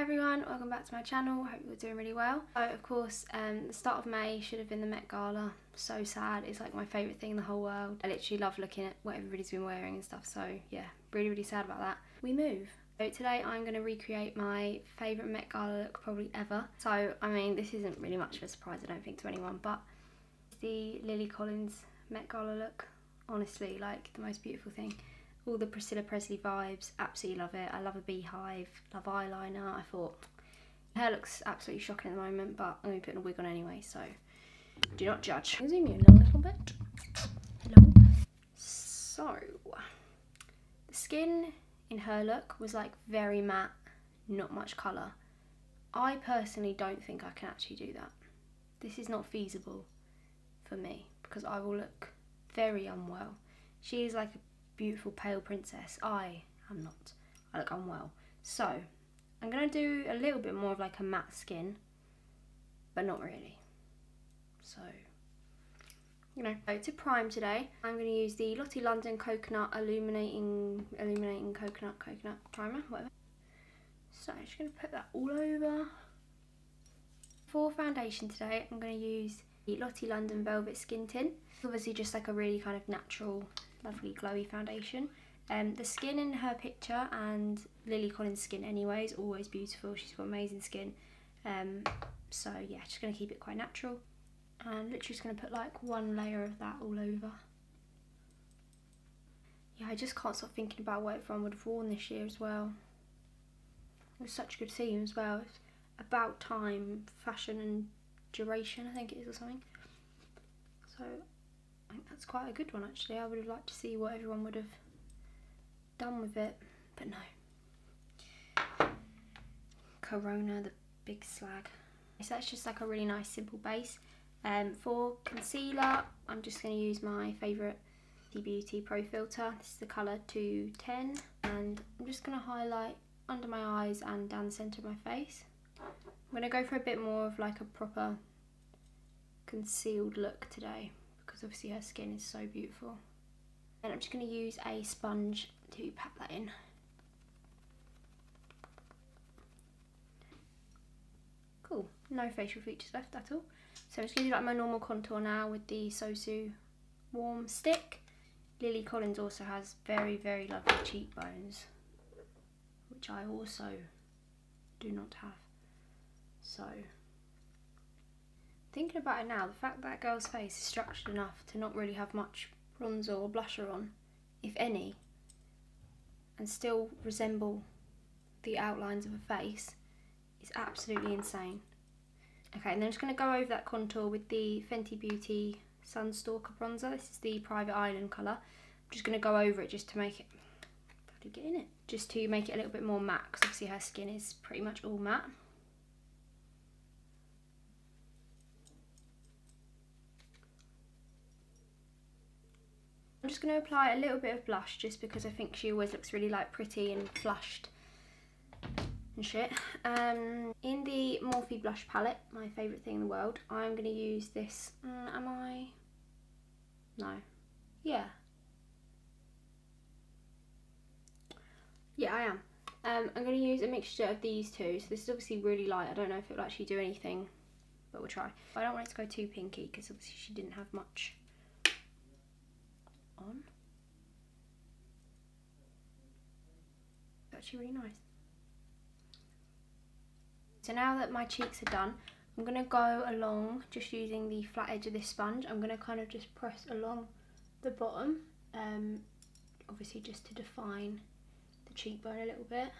everyone, welcome back to my channel. Hope you're doing really well. So of course the start of May should have been the Met Gala. So sad. It's like my favourite thing in the whole world. I literally love looking at what everybody's been wearing and stuff, so yeah, really sad about that. We move. So today I'm going to recreate my favourite Met Gala look probably ever. So I mean, this isn't really much of a surprise I don't think to anyone, but the Lily Collins Met Gala look. Honestly, like the most beautiful thing. All the Priscilla Presley vibes, absolutely love it. I love a beehive, love eyeliner. I thought, hair looks absolutely shocking at the moment, but I'm going to be putting a wig on anyway, so do not judge. I'll zoom you in a little bit. Hello. So, the skin in her look was like very matte, not much colour. I personally don't think I can actually do that. This is not feasible for me, because I will look very unwell. She is like a beautiful pale princess. I am not. I look unwell. So I'm going to do a little bit more of like a matte skin, but not really. So, you know. So to prime today, I'm going to use the Lottie London Coconut Illuminating Coconut Primer, whatever. So I'm just going to put that all over. For foundation today, I'm going to use the Lottie London Velvet Skin Tint. Obviously just like a really kind of natural, lovely glowy foundation. The skin in her picture and Lily Collins' skin anyway is always beautiful. She's got amazing skin. So yeah, just going to keep it quite natural. And literally just going to put like one layer of that all over. Yeah, I just can't stop thinking about what everyone would have worn this year as well. It was such a good theme as well. It's about time, fashion and duration, I think it is, or something. So I think that's quite a good one actually. I would have liked to see what everyone would have done with it, but no. Corona, the big slag. So that's just like a really nice simple base. For concealer, I'm just going to use my favourite Beauty Pro Filter. This is the colour 210, and I'm just going to highlight under my eyes and down the centre of my face. I'm going to go for a bit more of like a proper concealed look today, because obviously her skin is so beautiful. And I'm just going to use a sponge to pat that in. Cool, no facial features left at all. So I'm just going to do like my normal contour now with the Sosu Warm Stick. Lily Collins also has very lovely cheekbones, which I also do not have. So, thinking about it now, the fact that girl's face is structured enough to not really have much bronzer or blusher on, if any, and still resemble the outlines of a face, is absolutely insane. Okay, and then I'm just going to go over that contour with the Fenty Beauty Sunstalker bronzer. This is the Private Island colour. I'm just going to go over it just to make it, how do you get in it? Just to make it a little bit more matte, because obviously her skin is pretty much all matte. I'm just going to apply a little bit of blush just because I think she always looks really like pretty and flushed and shit. In the Morphe blush palette, my favourite thing in the world, I'm going to use this, am I? No. Yeah. Yeah, I am. I'm going to use a mixture of these two. So this is obviously really light. I don't know if it will actually do anything, but we'll try. I don't want it to go too pinky because obviously she didn't have much on. It's actually really nice. So now that my cheeks are done, I'm going to go along just using the flat edge of this sponge. I'm going to kind of just press along the bottom, obviously just to define the cheekbone a little bit.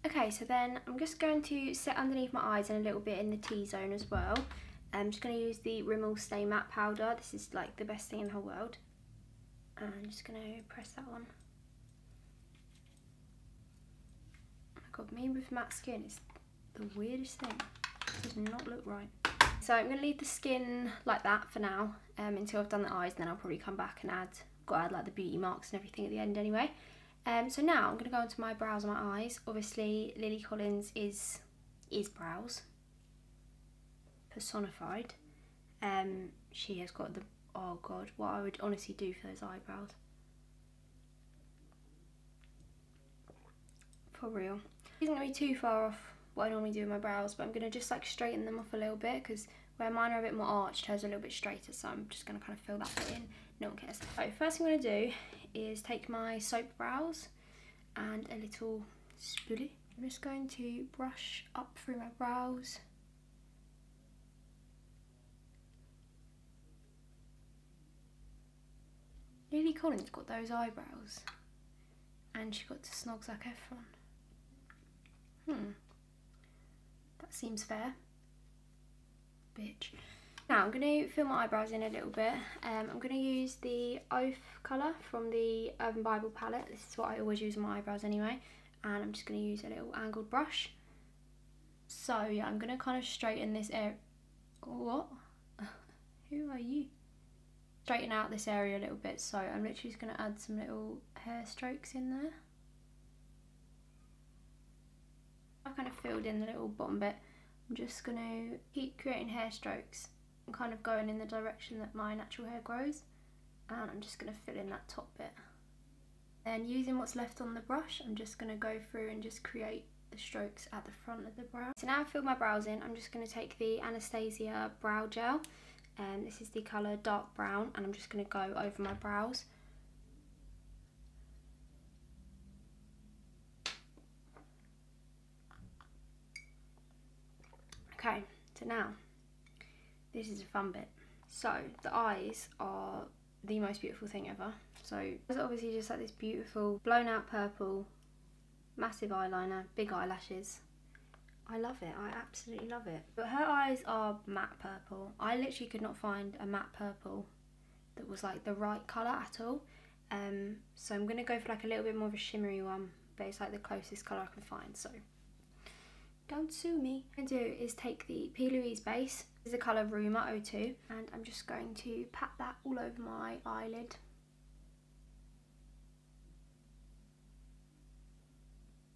Okay, so then I'm just going to set underneath my eyes and a little bit in the T-zone as well. I'm just going to use the Rimmel Stay Matte Powder. This is like the best thing in the whole world. And I'm just going to press that on. Oh my god, me with matte skin is the weirdest thing. It does not look right. So I'm going to leave the skin like that for now, until I've done the eyes, and then I'll probably come back and add like the beauty marks and everything at the end anyway. So now I'm going to go into my brows and my eyes. Obviously Lily Collins is brows personified. She has got the, oh god, what I would honestly do for those eyebrows. for real. It isn't going to be too far off what I normally do with my brows, but I'm going to just like straighten them off a little bit, because where mine are a bit more arched, hers are a little bit straighter, so I'm just going to kind of fill that bit in. No one cares. So first thing I'm going to do is take my soap brows and a little spoolie. I'm just going to brush up through my brows. Lily Collins got those eyebrows, and she got to snog Zac Efron. That seems fair. Bitch. Now I'm going to fill my eyebrows in a little bit. I'm going to use the Oath colour from the Urban Bible palette. This is what I always use on my eyebrows anyway. And I'm just going to use a little angled brush. So yeah, I'm going to kind of straighten this area. What? Who are you? Straighten out this area a little bit. So I'm literally just going to add some little hair strokes in there. I've kind of filled in the little bottom bit. I'm just going to keep creating hair strokes and kind of going in the direction that my natural hair grows. And I'm just going to fill in that top bit. Then using what's left on the brush, I'm just going to go through and just create the strokes at the front of the brow. So now I've filled my brows in, I'm just going to take the Anastasia brow gel. And this is the colour dark brown, and I'm just going to go over my brows. Okay, so now, this is a fun bit. So, the eyes are the most beautiful thing ever. So, it's obviously just like this beautiful, blown out purple, massive eyeliner, big eyelashes. I love it, I absolutely love it. But her eyes are matte purple. I literally could not find a matte purple that was like the right colour at all. So I'm going to go for like a little bit more of a shimmery one, but it's like the closest colour I can find, so don't sue me. What I'm going to do is take the P. Louise base, this is the colour Rumour 02, and I'm just going to pat that all over my eyelid.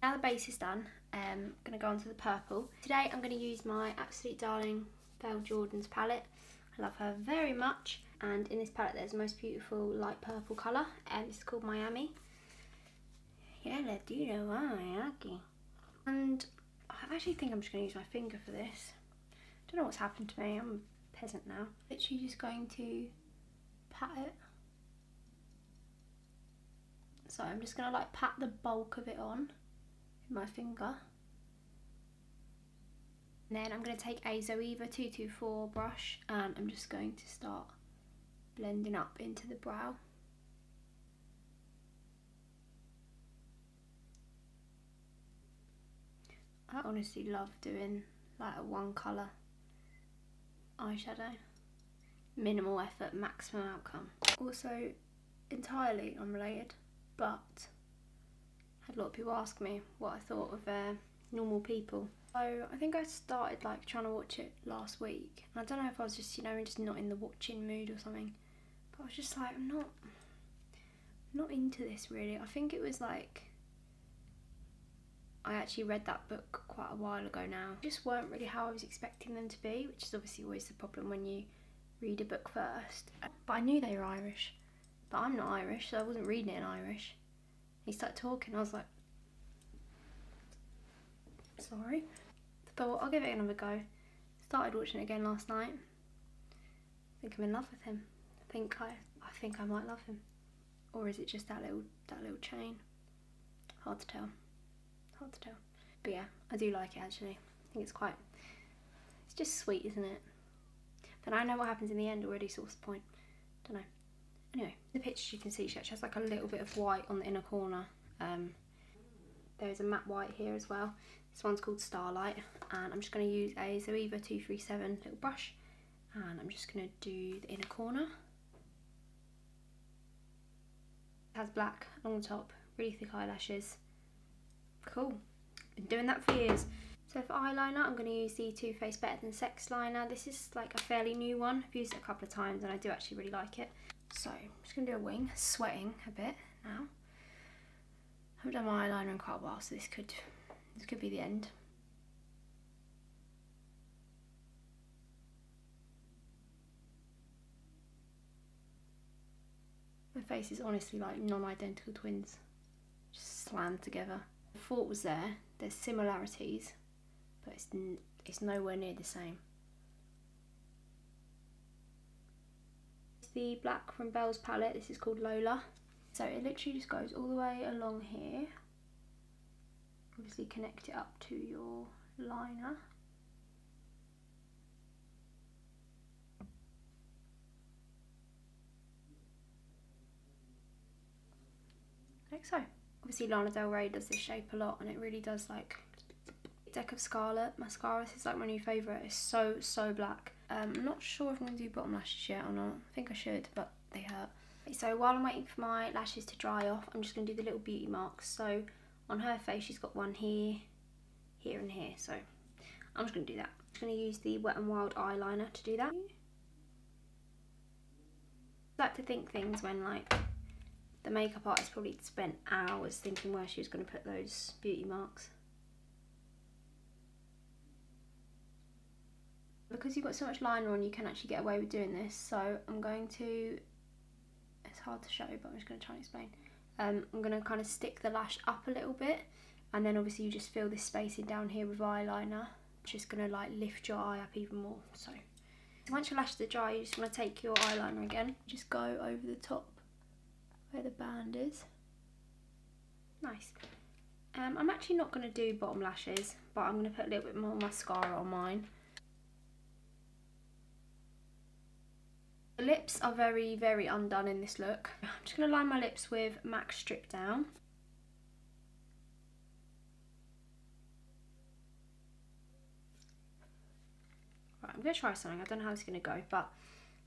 Now the base is done, I'm going to go on to the purple. Today I'm going to use my absolute darling Belle Jordan's palette. I love her very much, and in this palette there's the most beautiful light purple colour, and this is called Miami. Yeah, Latino, Miami. And I actually think I'm just going to use my finger for this. Don't know what's happened to me, I'm a peasant now. Literally just going to pat it. So I'm just going to like pat the bulk of it on with my finger. And then I'm going to take a Zoeva 224 brush, and I'm just going to start blending up into the brow. I honestly love doing like a one colour eyeshadow. Minimal effort, maximum outcome. Also, entirely unrelated, but I had a lot of people ask me what I thought of Normal People. So I think I started like trying to watch it last week. And I don't know if I was just, you know, just not in the watching mood or something. But I was just like, I'm not into this really. I think it was like, I actually read that book quite a while ago now. Just weren't really how I was expecting them to be, which is obviously always the problem when you read a book first. But I knew they were Irish, but I'm not Irish, so I wasn't reading it in Irish. He started talking, I was like, sorry. Thought I'll give it another go. Started watching it again last night. I think I'm in love with him. I think I might love him. Or is it just that little chain? Hard to tell. Hard to tell. But yeah, I do like it actually. I think it's just sweet, isn't it? Then I know what happens in the end already, so what's the point? Don't know. Anyway, the pictures you can see she actually has like a little bit of white on the inner corner. There's a matte white here as well. This one's called Starlight, and I'm just going to use a Zoeva 237 little brush, and I'm just going to do the inner corner. It has black along the top, really thick eyelashes. Cool, been doing that for years. So for eyeliner, I'm going to use the Too Faced Better Than Sex liner. This is like a fairly new one. I've used it a couple of times and I do actually really like it. So I'm just going to do a wing, sweating a bit now. I haven't done my eyeliner in quite a while, so this could be the end. My face is honestly like non-identical twins, just slammed together. The thought was there's similarities, but it's nowhere near the same. The black from Belle's palette, this is called Lola. So it literally just goes all the way along here. Obviously connect it up to your liner. Like so. Obviously Lana Del Rey does this shape a lot, and it really does like Deck of Scarlet mascara. This is like my new favourite. It's so black. I'm not sure if I'm going to do bottom lashes yet or not. I think I should, but they hurt. So while I'm waiting for my lashes to dry off, I'm just going to do the little beauty marks. So on her face she's got one here, here and here. So I'm just going to do that. I'm going to use the Wet n Wild eyeliner to do that. I like to think things when like the makeup artist probably spent hours thinking where she was going to put those beauty marks. Because you've got so much liner on, you can actually get away with doing this. So I'm going to, it's hard to show, but I'm just going to try and explain. I'm going to kind of stick the lash up a little bit, and then obviously you just fill this spacing down here with eyeliner. Just going to like lift your eye up even more. So once your lashes are dry, you just want to take your eyeliner again, just go over the top where the band is. Nice. I'm actually not going to do bottom lashes, but I'm going to put a little bit more mascara on mine. The lips are very undone in this look. I'm just going to line my lips with MAC Strip Down. Right, I'm going to try something. I don't know how it's going to go, but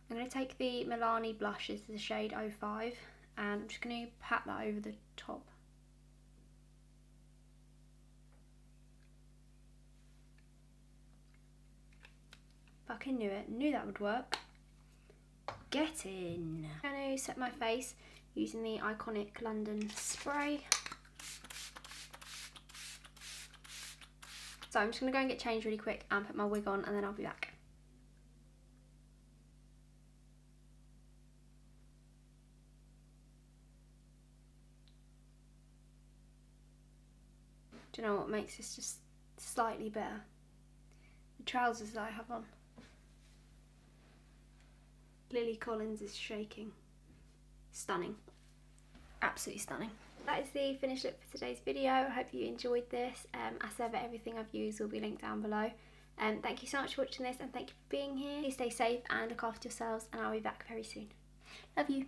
I'm going to take the Milani blush. This is the shade 05, and I'm just going to pat that over the top. Fucking knew it. Knew that would work. Get in. I'm going to set my face using the iconic London spray. So I'm just going to go and get changed really quick and put my wig on, and then I'll be back. Do you know what makes this just slightly better? The trousers that I have on. Lily Collins is shaking. Stunning. Absolutely stunning. That is the finished look for today's video. I hope you enjoyed this. As ever, everything I've used will be linked down below. Thank you so much for watching this, and thank you for being here. Please stay safe and look after yourselves, and I'll be back very soon. Love you.